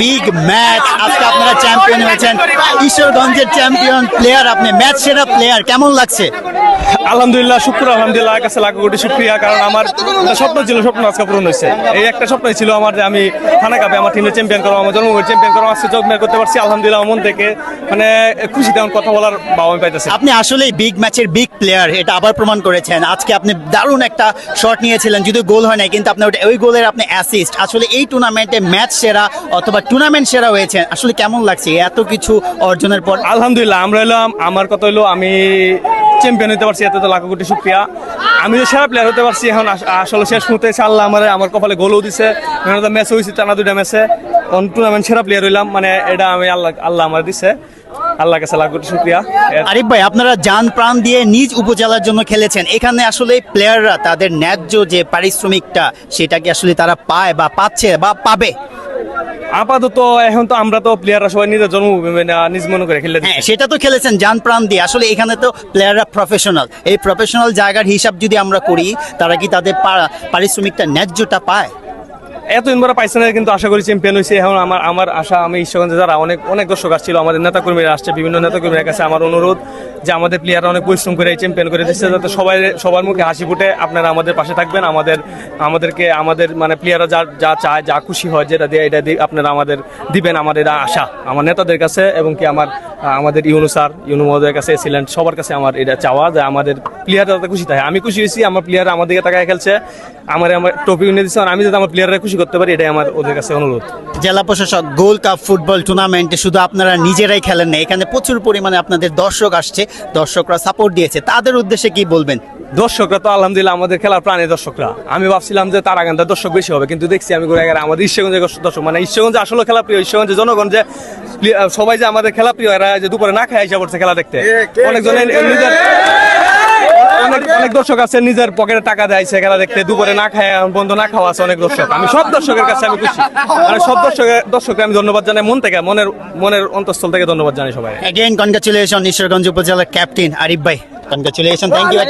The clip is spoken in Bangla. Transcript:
বিগ ম্যাচ, আজকে আপনারা চ্যাম্পিয়ন হয়েছেন, ঈশ্বরগঞ্জের চ্যাম্পিয়ন প্লেয়ার আপনি, ম্যাচ সেরা প্লেয়ার, কেমন লাগছে? আলহামদুলিল্লাহ, শুক্র আলহামদুলিল্লাহ কাছে লাখ কোটি শুকরিয়া। কারণ আমার একটা স্বপ্ন ছিল, স্বপ্ন আজকে পূরণ হয়েছে। এই একটা স্বপ্নই ছিল আমার যে আমি থানা কাপে আমার টিমে চ্যাম্পিয়ন করবো, আমার জন্মভূমি চ্যাম্পিয়ন করবো। আজকে চ্যাম্পিয়ন করতে পারছি আলহামদুলিল্লাহ। মন থেকে মানে খুশি, তেমন কথা বলার বাবা আমি পাইতেছি। আপনি আসলেই বিগ ম্যাচের বিগ প্লেয়ার, এটা আবার প্রমাণ করেছেন। আজকে আপনি দারুণ একটা শট নিয়েছিলেন, যদিও গোল হয় নাই, কিন্তু আপনি ওই গোলের আপনি অ্যাসিস্ট। আসলে এই টুর্নামেন্টে ম্যাচ সেরা অথবা টুর্নামেন্ট সেরা হয়েছে, আসলে কেমন লাগছে এত কিছু অর্জনের পর? আলহামদুলিল্লাহ, আমরা এলাম, আমার কথা হলো আমি চ্যাম্পিয়ন হতে পারছি, এতে তো লাখ কোটি শুকরিয়া। আমি যে সেরা প্লেয়ার হতে পারছি এখন আসলে শেষ মুহূর্তে এসে আল্লাহ আমার কপালে গোলও দিছে। ম্যাচ হয়েছে টানা 2টা ম্যাচে, টুর্নামেন্ট সেরা প্লেয়ার হইলাম, মানে এটা আমি আল্লাহ আমার দিছে, আল্লাহ কাছে লাখ কোটি শুকরিয়া। আরিফ ভাই, আপনারা জান প্রাণ দিয়ে নিজ উপজেলার জন্য খেলেছেন, এখানে আসলে প্লেয়াররা তাদের ন্যায্য যে পারিশ্রমিকটা সেটা কি আসলে তারা পায় বা পাচ্ছে বা পাবে? আপাতত এখন তো আমরা তো প্লেয়াররা সবাই নিজের জন্মভূমি নিজ মনে করে খেলে হ্যাঁ, সেটা তো খেলেছেন জান প্রাণ দিয়ে। আসলে এখানে তো প্লেয়াররা প্রফেশনাল, এই প্রফেশনাল জায়গার হিসাব যদি আমরা করি, তারা কি তাদের পারিশ্রমিকটা ন্যায্যটা পায়? এতদিন পরে পাইছে না, কিন্তু আশা করি চ্যাম্পিয়ন হয়েছে। এখন আমার আশা, আমি ঈশ্বরগঞ্জে যারা অনেক দর্শক আসছিল, আমাদের নেতাকর্মীরা আসছে, বিভিন্ন নেতাকর্মীর কাছে আমার অনুরোধ যে আমাদের প্লেয়াররা অনেক পরিশ্রম করে চ্যাম্পিয়ন করে দিচ্ছে, যাতে সবার মুখে হাসি ফুটে। আপনারা আমাদের পাশে থাকবেন, আমাদের মানে প্লেয়াররা যা চায়, যা খুশি হয়, যেটা দিয়ে এটা দিয়ে আপনারা আমাদের দিবেন, আমাদের এটা আশা আমার নেতাদের কাছে, এবং কি আমাদের ইউনু মহোদয়ের কাছে, ছিলেন সবার কাছে আমার এটা চাওয়া যে আমাদের প্লেয়াররা যাতে খুশি থাকে। আমি খুশি হয়েছি, আমার প্লেয়াররা আমার দিকে তাকায় খেলছে, আমার ট্রফি নিয়ে দিচ্ছে, আর আমি যাতে আমার প্লেয়াররা খুশি করতে পারি, এটাই আমার ওদের কাছে অনুরোধ। জেলা প্রশাসক, গোল্ড কাপ ফুটবল টুর্নামেন্টে শুধু আপনারা নিজেরাই খেলেন না, এখানে প্রচুর পরিমাণে আপনাদের দর্শক আসছে, দর্শকরা সাপোর্ট দিয়েছে, তাদের উদ্দেশ্যে কি বলবেন? দর্শকরা তো আলহামদুলিল্লাহ আমাদের খেলার প্রাণের দর্শকরা। আমি ভাবছিলাম যে তারাকান্দার দর্শক বেশি হবে, কিন্তু দেখছি আমি ঘুরে গেলে আমাদের ঈশ্বরগঞ্জের দর্শক, মানে ঈশ্বরগঞ্জে আসলে খেলা প্রিয়, ঈশ্বরগঞ্জের জনগণ যে সবাই যে আমাদের খেলা প্রিয়, এরা যে দুপুরে না খায় হিসাব করছে খেলা দেখতে। অনেক দর্শক আছে নিজের পকেটে টাকা দেয়ছে খেলা দেখতে, দুপুরে না খায়, বন্ধ না খাওয়া আছে অনেক দর্শক। আমি সব দর্শকের কাছে আমি খুশি, মানে সব দর্শককে আমি ধন্যবাদ জানাই, মন থেকে, মনের অন্তঃস্থল থেকে ধন্যবাদ জানাই সবাই। Again, congratulations ঈশ্বরগঞ্জ উপজেলার ক্যাপ্টেন আরিফ ভাই, কনগ্রাচুলেশন, থ্যাংক ইউ।